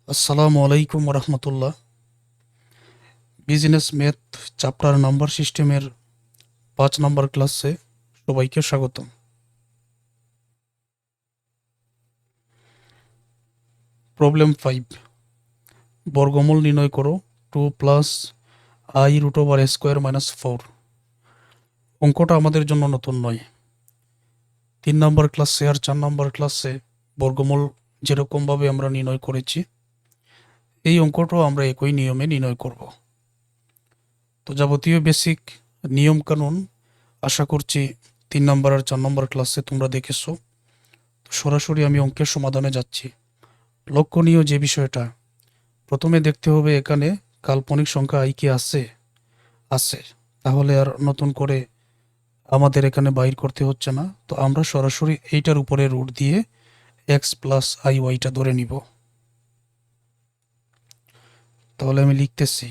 আসসালামু আলাইকুম রহমতুল্লাহ। Business math chapter number সিস্টেমের 5 নম্বর ক্লাসে সবাইকে স্বাগতম। প্রবলেম 5, বর্গমূল নির্ণয় করো 2 plus I root over square minus 4। অঙ্কটা আমাদের জন্য নতুন নয়। 3 নম্বর ক্লাসে আর 4 নম্বর ক্লাসে বর্গমূল যেরকমভাবে আমরা নির্ণয় করেছি, এই অঙ্কটাও আমরা একই নিয়মে নির্ণয় করব। তো যাবতীয় বেসিক নিয়ম কানুন আশা করছি 3 নম্বর আর 4 নম্বর ক্লাসে তোমরা দেখেছো। সরাসরি আমি অঙ্কের সমাধানে যাচ্ছি। লক্ষণীয় যে বিষয়টা, প্রথমে দেখতে হবে এখানে কাল্পনিক সংখ্যা আই কি আছে। আছে, তাহলে আর নতুন করে আমাদের এখানে বাইর করতে হচ্ছে না। তো আমরা সরাসরি এইটার উপরে রুট দিয়ে এক্স প্লাস আই ওয়াইটা ধরে নিব। তাহলে আমি লিখতেছি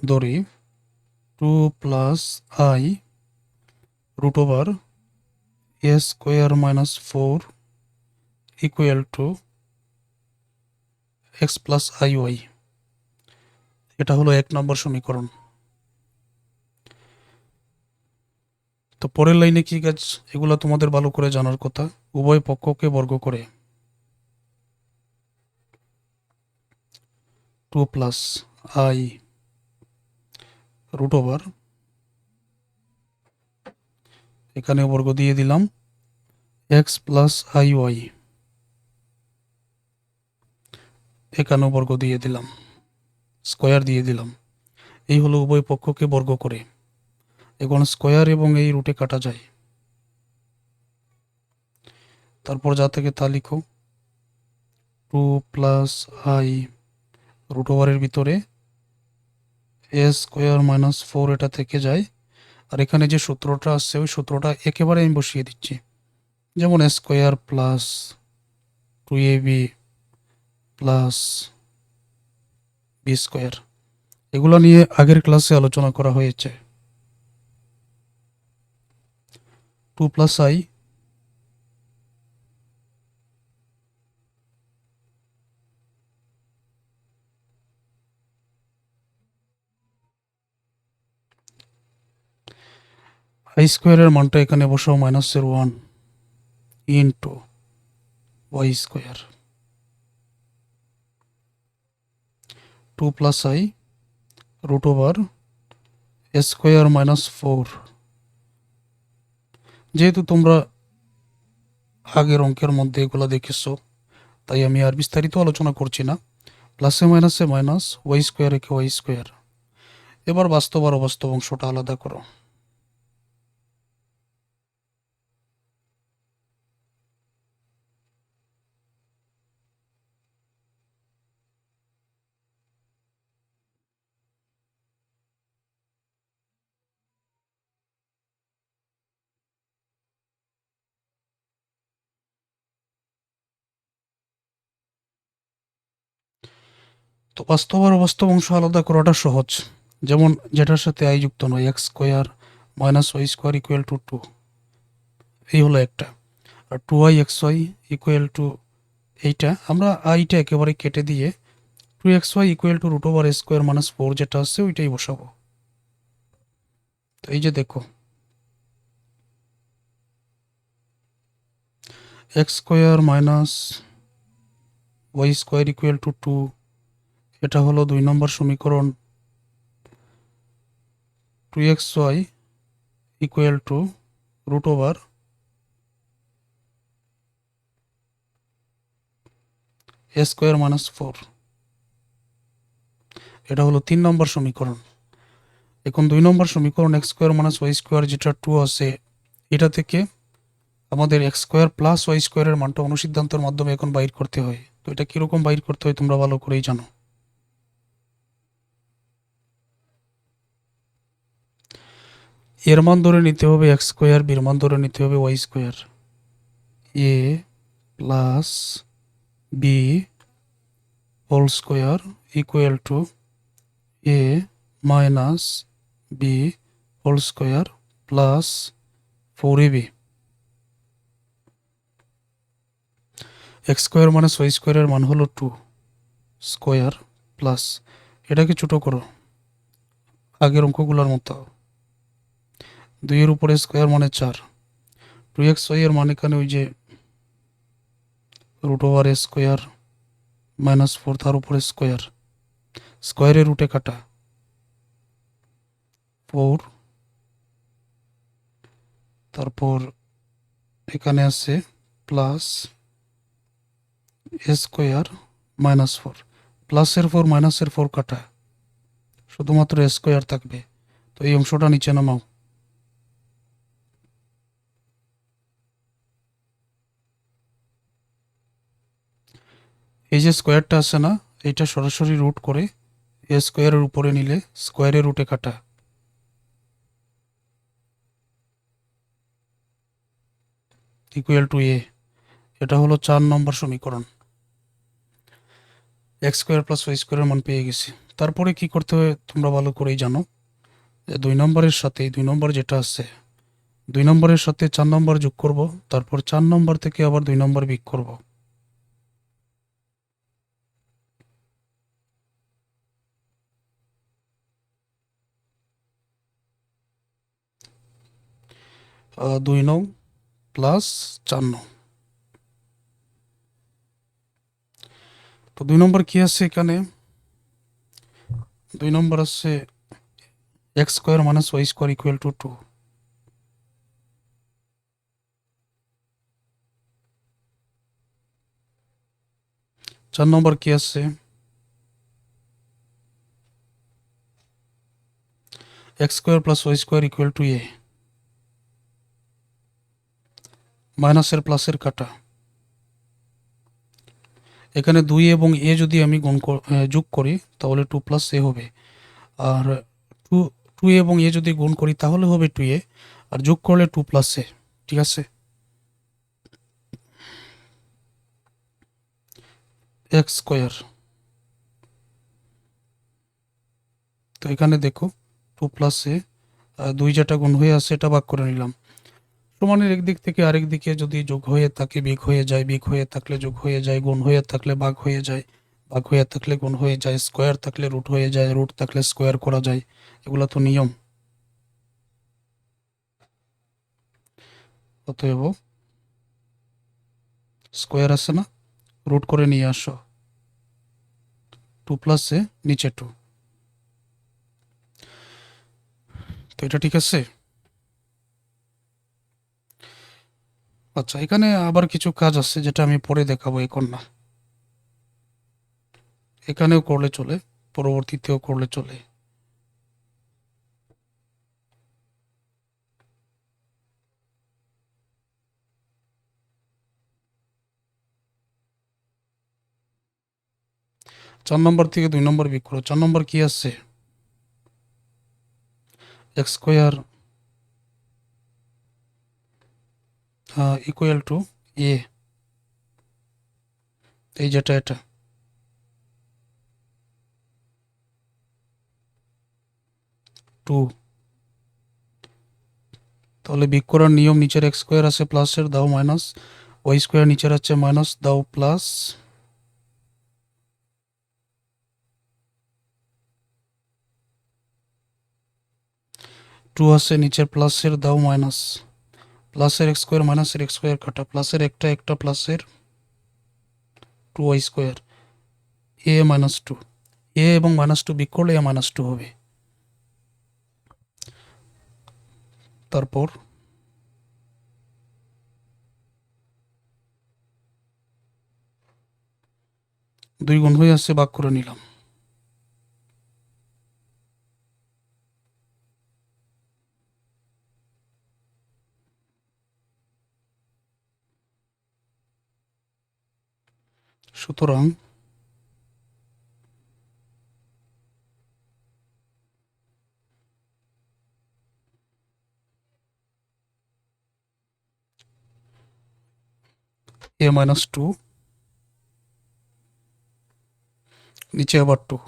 ধরি 2 plus I root over A square minus 4 equal to X plus I Y. এটা হলো 1 নম্বর সমীকরণ। তো পরের লাইনে কি কাজ, এগুলো তোমাদের ভালো করে জানার কথা। উভয় পক্ষকে বর্গ করে 2 প্লাস আই রুট ওভার, এখানে বর্গ দিয়ে দিলাম এক্স প্লাস আই ওয়াই, এখানেও বর্গ দিয়ে দিলাম, স্কোয়ার দিয়ে দিলাম। এই হলো উভয় পক্ষকে বর্গ করে। এখন স্কোয়ার এবং এই রুটে কাটা যায়, তারপর যা থেকে তা লিখো। 2 প্লাস আই রুট ওভারের ভিতরে এ স্কোয়ার মাইনাস 4 এটা থেকে যায়। আর এখানে যে সূত্রটা আছে ওই সূত্রটা একেবারে আমি বসিয়ে দিচ্ছি, যেমন square plus 2ab plus B square. এগুলো নিয়ে আগের ক্লাসে আলোচনা করা হয়েছে। 2 প্লাস আই আই স্কোয়ারের মানটা এখানে বসাও -1 into Y square. 2 plus I root over square minus 4। যেহেতু তোমরা আগের অঙ্কের মধ্যে এগুলো দেখেছো, তাই আমি আর বিস্তারিত আলোচনা করছি না। প্লাসে মাইনাসে মাইনাস, ওয়াই স্কোয়ার একে ওয়াই স্কোয়ার। এবার বাস্তব আর অবাস্তব অংশটা আলাদা করো। তো বাস্তব আর অবাস্তব অংশ আলাদা করাটা সহজ। যেমন যেটার সাথে আই যুক্ত নয়, X square minus Y square equal to 2, এই হলো একটা। আর 2i xy ইকুয়াল টু এইটা, আমরা আইটা একেবারে কেটে দিয়ে 2xy equal to root over square minus 4 যেটা আছে ওইটাই বসাবো। তো এই যে দেখো, X square minus Y square equal to 2, এটা হলো 2 নম্বর সমীকরণ। 2xy equal to root over A square minus 4, এটা হলো 3 নম্বর সমীকরণ। এখন 2 নম্বর সমীকরণ X square minus Y square যেটা 2 আছে, এটা থেকে আমাদের এক্স স্কোয়ার প্লাস ওয়াই স্কোয়ারের মানটা অনুসিদ্ধান্তের মাধ্যমে এখন বাইর করতে হয়। তো এটা কীরকম বাইর করতে হয় তোমরা ভালো করেই জানো। এর মান ধরে নিতে হবে এক্স স্কোয়ার, বির মান ধরে নিতে হবে Y square. A plus B whole square equal to A minus B whole square plus 4ab X square minus Y স্কোয়ারের মান হলো 2 স্কোয়ার প্লাস এটাকে ছোটো করো আগের অঙ্কগুলোর মতো 2 এর উপরে স্কোয়ার মানে 4 2xy এর মান এখানে ওই যে root over A square minus 4 তার উপরে স্কোয়ার স্কোয়ারের রুটে কাটা 4 তারপর এখানে আছে প্লাস এ স্কোয়ার মাইনাস 4 প্লাসের 4 মাইনাসের 4 কাটা শুধুমাত্র এ স্কোয়ার থাকবে তো এই অংশটা নিচে নামাও এই যে স্কোয়ারটা আছে না এইটা সরাসরি রুট করে এ স্কোয়ারের উপরে নিলে স্কোয়ারের রুটে কাটা ইকুয়াল টু এ এটা হলো 4 নম্বর সমীকরণ এক্স স্কোয়ার প্লাস ওয়াই স্কোয়ারের মান পেয়ে গেছি তারপরে কি করতে হয় তোমরা ভালো করেই জানো যে 2 নম্বরের সাথে 2 নম্বর যেটা আছে 2 নম্বরের সাথে 4 নম্বর যোগ করব তারপর 4 নম্বর থেকে আবার 2 নম্বর বিয়োগ করব দুই নং প্লাস 4 নং তো 2 নম্বর কি আছে এখানে 2 নম্বর আছে x square minus Y square equal to 2 4 number কি আছে x square plus y square equal to a মাইনাসের প্লাসের কাটা এখানে 2 এবং এ যদি আমি যোগ করি তাহলে 2 প্লাস এ হবে আর 2 এবং এ যদি গুণ করি তাহলে হবে 2a আর যোগ করলে 2 প্লাস এ ঠিক আছে এক্স স্কোয়ার তো এখানে দেখো 2 প্লাস এ 2 যেটা গুণ হয়ে আছে এটা ভাগ করে নিলাম সমানের একদিক থেকে আরেক দিকে যদি যোগ হয়ে থাকে বিয়োগ হয়ে যায় বিয়োগ হয়ে থাকলে যোগ হয়ে যায় গুণ হয়ে থাকলে ভাগ হয়ে যায় ভাগ হয়ে থাকলে গুণ হয়ে যায় স্কোয়ার থাকলে রুট হয়ে যায় রুট থাকলে স্কোয়ার করা যায় এগুলো তো নিয়ম অতএব স্কোয়ার আছে না রুট করে নিয়ে আসো 2 প্লাস এ নিচে 2 তো এটা ঠিক আছে আচ্ছা এখানে আবার কিছু কাজ আছে যেটা আমি পরে দেখাবো এখন না এখানেও করলে চলে পরবর্তীতেও করলে চলে 4 নম্বর থেকে 2 নম্বর বিয়োগ করো 4 নম্বর কি আছে এক্স স্কোয়ার ইকুয়াল টু এ এই যেটা এটা 2 তাহলে বিয়োগ করার নিয়ম নিচের এক্স স্কোয়ার আছে প্লাসের দাও মাইনাস ওয়াই স্কোয়ার নিচের আছে মাইনাস দাও প্লাস টু আছে নিচের প্লাসের দাও মাইনাস প্লাসের এক্স স্কোয়ার মাইনাসের এক্স স্কোয়ার কাটা প্লাসের একটা একটা প্লাসের 2y স্কোয়ার এ মাইনাস 2 এ এবং মাইনাস 2 বিয়োগ করলে এ মাইনাস 2 হবে তারপর দুই গুণ হয়ে আসছে ভাগ করে নিলাম সুতরাং এ মাইনাস 2 নিচে আবার 2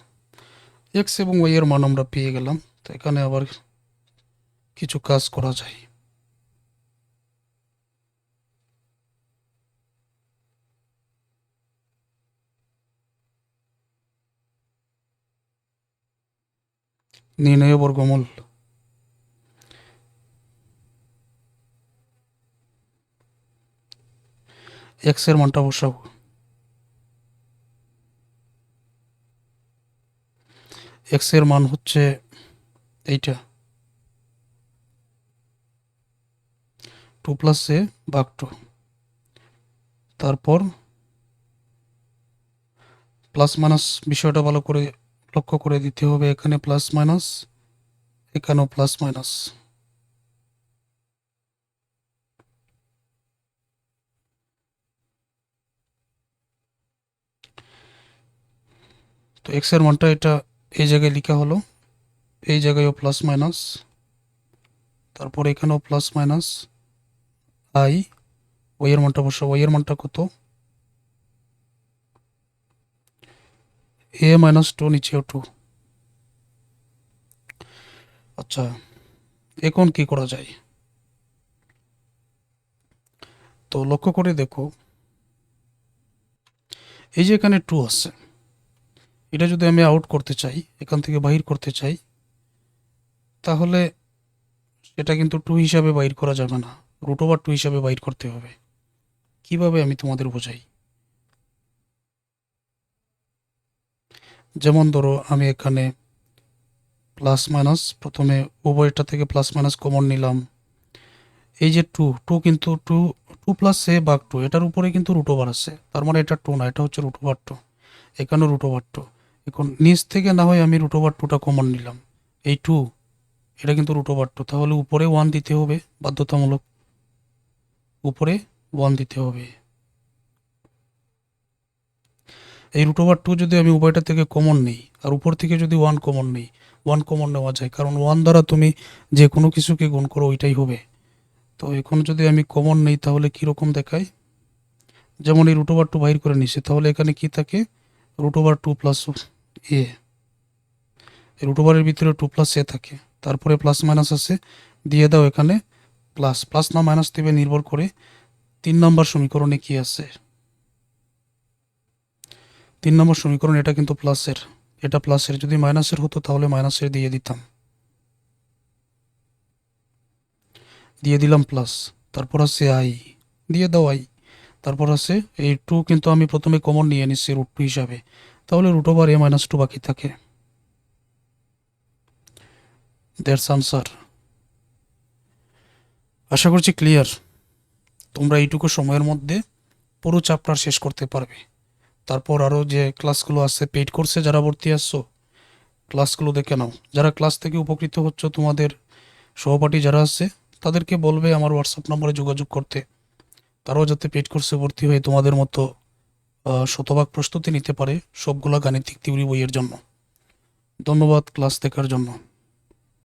এক্স এবং ওয়াই এর মান আমরা পেয়ে গেলাম। তো এখানে আবার কিছু কাজ করা যায়। নির্ণয় বর্গমূল। এক্স এর মানটা বসাবো। এক্স এর মান হচ্ছে এইটা, 2 প্লাস এ ভাগ 2। তারপর প্লাস মাইনাস বিষয়টা ভালো করে লক্ষ্য করে দিতে হবে। এখানে প্লাস মাইনাস, এখানেও প্লাস মাইনাস। তো এক্স এর মানটা এটা এই জায়গায় লেখা হলো, এই জায়গায়ও প্লাস মাইনাস, তারপর এখানেও প্লাস মাইনাস আই। ওয়াই এর মানটা বসা, ওয়াই এর মানটা কত, এ মাইনাস 2, নিচেও 2। আচ্ছা, এখন কি করা যায়? তো লক্ষ্য করে দেখো, এই যে এখানে 2 আছে, এটা যদি আমি আউট করতে চাই, এখান থেকে বাহির করতে চাই, তাহলে এটা কিন্তু 2 হিসাবে বাইর করা যাবে না, রুট ওভার 2 হিসাবে বাইর করতে হবে। কিভাবে আমি তোমাদের বোঝাই। যেমন ধরো আমি এখানে প্লাস মাইনাস, প্রথমে উভয়টা থেকে প্লাস মাইনাস কমন নিলাম। এই যে 2 কিন্তু 2 প্লাস এ ভাগ 2, এটার উপরে কিন্তু রুট ওভার আছে, তার মানে এটা 2 না, এটা হচ্ছে রুট ওভার 2। এখানেও রুট ওভার 2। এখন নিচ থেকে না হয় আমি রুট ওভার 2টা কমন নিলাম, এই 2, এটা কিন্তু রুট ওভার 2, তাহলে উপরে 1 দিতে হবে বাধ্যতামূলক, উপরে 1 দিতে হবে। এই রুট ওভার 2 যদি আমি উভয়টা থেকে কমন নিই, আর উপর থেকে যদি 1 কমন নিই, 1 কমন নেওয়া যায়, কারণ 1 দ্বারা তুমি যে কোনো কিছুকে গুণ করো ওইটাই হবে। তো এখন যদি আমি কমন নিই তাহলে কীরকম দেখায়, যেমন এই রুট ওভার 2 বাইর করে নিছি, তাহলে এখানে কি থাকে, রুট ওভার 2 প্লাস এ। এই রুট ওভারের ভিতরে 2 প্লাস এ থাকে, তারপরে প্লাস মাইনাস আছে, দিয়ে দাও এখানে প্লাস। প্লাস না মাইনাস দেবে নির্ভর করে 3 নম্বর সমীকরণে কি আছে। 3 নম্বর সমীকরণ এটা কিন্তু প্লাসের, এটা প্লাসের, যদি মাইনাসের হতো তাহলে মাইনাসের দিয়ে দিতাম, দিয়ে দিলাম প্লাস। তারপর আছে আই, দিয়ে দাও আই। তারপর আছে এই 2, কিন্তু আমি প্রথমে কমন নিয়ে নিচ্ছি রুট 2 হিসাবে, তাহলে রুট ওভার এ মাইনাস 2 বাকি থাকে। That's answer. আশা করছি ক্লিয়ার। তোমরা এইটুকু সময়ের মধ্যে পুরো চ্যাপ্টার শেষ করতে পারবে। তারপর আরও যে ক্লাসগুলো আছে পেইড কোর্সে যারা ভর্তি আসছো, ক্লাসগুলো দেখে নাও। যারা ক্লাস থেকে উপকৃত হচ্ছ, তোমাদের সহপাঠী যারা আছে তাদেরকে বলবে আমার হোয়াটসঅ্যাপ নম্বরে যোগাযোগ করতে, তারাও যাতে পেইড কোর্সে ভর্তি হয়ে তোমাদের মতো শতভাগ প্রস্তুতি নিতে পারে সবগুলা গাণিতিক থিওরি বইয়ের জন্য। ধন্যবাদ ক্লাস দেখার জন্য।